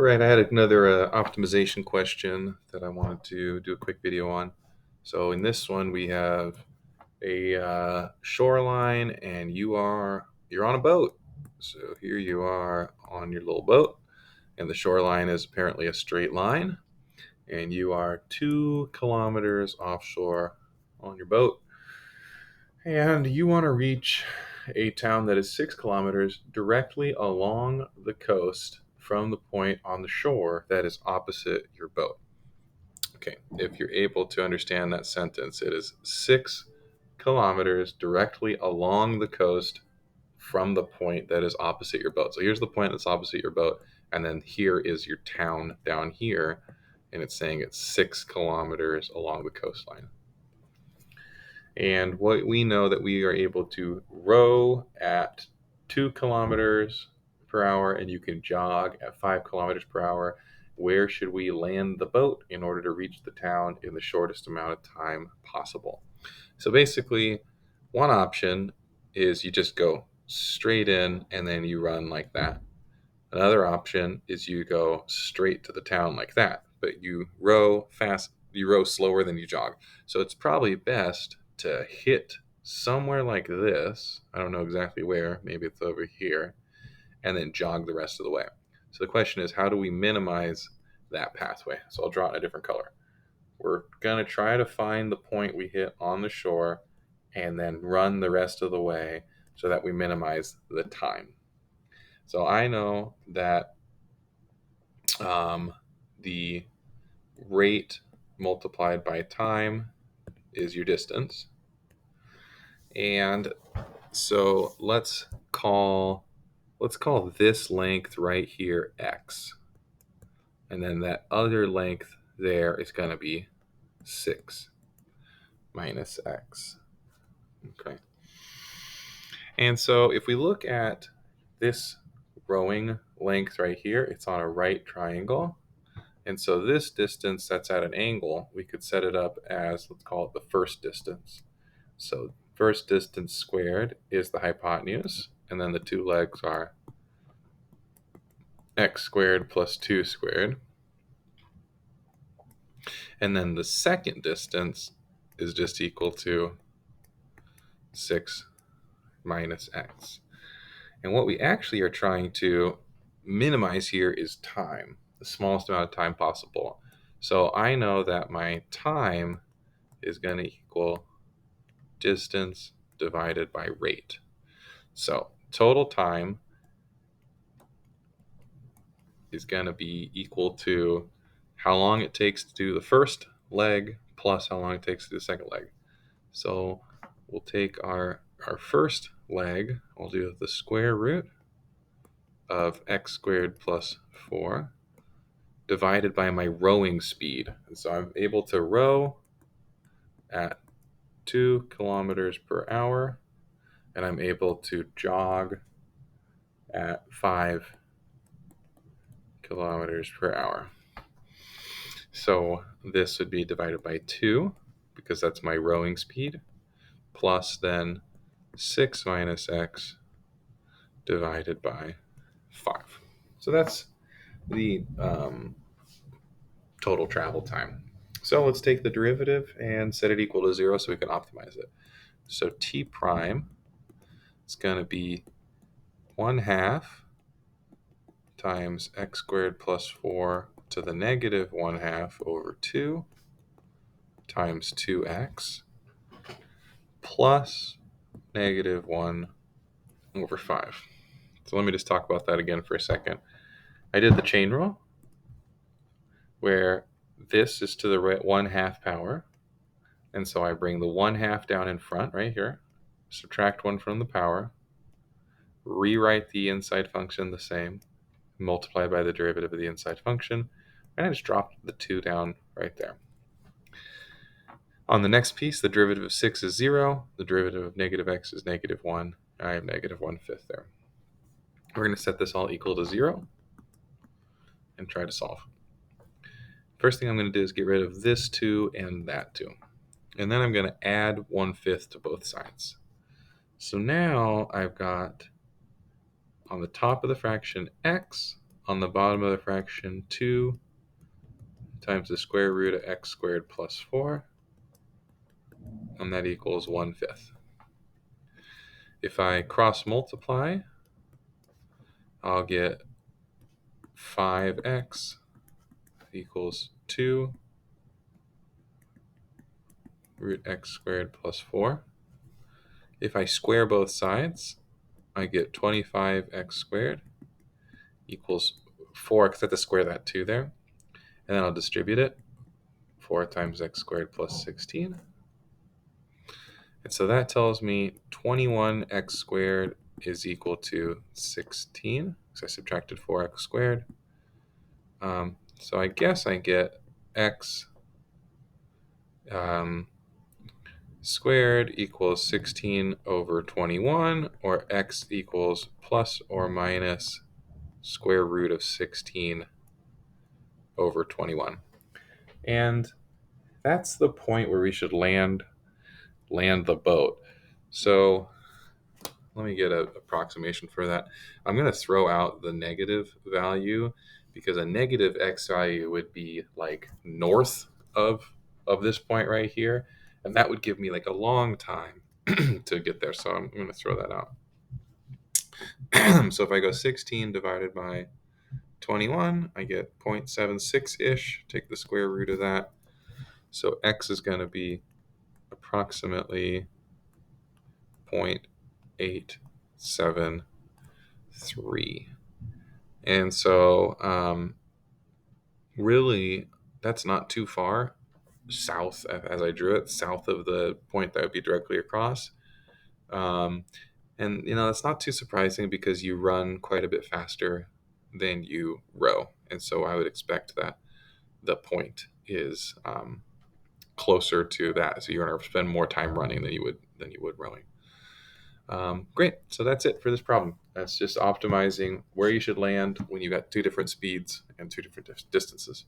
All right, I had another optimization question that I wanted to do a quick video on. So in this one, we have a shoreline, and you're on a boat. So here you are on your little boat, and the shoreline is apparently a straight line, and you are 2 kilometers offshore on your boat, and you want to reach a town that is 6 kilometers directly along the coast from the point on the shore that is opposite your boat. Okay, if you're able to understand that sentence, it is 6 kilometers directly along the coast from the point that is opposite your boat. So here's the point that's opposite your boat, and then here is your town down here, and it's saying it's 6 kilometers along the coastline. And what we know that we are able to row at 2 kilometers per hour, and you can jog at 5 kilometers per hour. Where should we land the boat in order to reach the town in the shortest amount of time possible? So basically, one option is you just go straight in and then you run like that. Another option is you go straight to the town like that, but you row fast, you row slower than you jog. So it's probably best to hit somewhere like this. I don't know exactly where, maybe it's over here, and then jog the rest of the way. So the question is, how do we minimize that pathway? So I'll draw it in a different color. We're going to try to find the point we hit on the shore and then run the rest of the way so that we minimize the time. So I know that the rate multiplied by time is your distance. And so let's call this length right here x. And then that other length there is going to be 6 minus x. Okay. And so if we look at this rowing length right here, it's on a right triangle. And so this distance that's at an angle, we could set it up as, let's call it the first distance. So first distance squared is the hypotenuse, and then the two legs are x squared plus 2 squared. And then the second distance is just equal to 6 minus x. And what we actually are trying to minimize here is time, the smallest amount of time possible. So I know that my time is going to equal distance divided by rate. So total time is going to be equal to how long it takes to do the first leg plus how long it takes to do the second leg. So we'll take our first leg, we'll do the square root of x squared plus 4 divided by my rowing speed. And so I'm able to row at 2 kilometers per hour, and I'm able to jog at 5 kilometers per hour. So this would be divided by 2, because that's my rowing speed, plus then 6 minus x divided by 5. So that's the total travel time. So let's take the derivative and set it equal to 0 so we can optimize it. So t prime is going to be 1/2 times x squared plus 4 to the negative 1/2 over 2 times 2x plus negative 1 over 5. So let me just talk about that again for a second. I did the chain rule where this is to the 1/2 power. And so I bring the 1/2 down in front right here, subtract 1 from the power, rewrite the inside function the same, multiply by the derivative of the inside function, and I just dropped the 2 down right there. On the next piece, the derivative of 6 is 0, the derivative of negative x is negative 1, I have negative 1/5 there. We're going to set this all equal to 0 and try to solve. First thing I'm going to do is get rid of this 2 and that 2. And then I'm going to add 1/5 to both sides. So now I've got on the top of the fraction x, on the bottom of the fraction 2 times the square root of x squared plus 4, and that equals 1/5. If I cross multiply, I'll get 5x equals 2 root x squared plus 4. If I square both sides, I get 25x squared equals 4, because I have to square that 2 there. And then I'll distribute it. 4 times x squared plus 16. And so that tells me 21x squared is equal to 16, because I subtracted 4x squared. So I guess I get x squared equals 16 over 21, or x equals plus or minus square root of 16 over 21. And that's the point where we should land the boat. So let me get an approximation for that. I'm going to throw out the negative value, because a negative x value would be like north of this point right here, and that would give me like a long time to get there. So I'm going to throw that out. So if I go 16 divided by 21, I get 0.76-ish. Take the square root of that. So x is going to be approximately 0.873. And so really, that's not too far south, as I drew it, south of the point that would be directly across. And that's not too surprising, because you run quite a bit faster than you row. And so I would expect that the point is closer to that. So you're going to spend more time running than you would rowing. Great. So that's it for this problem. That's just optimizing where you should land when you've got two different speeds and two different distances.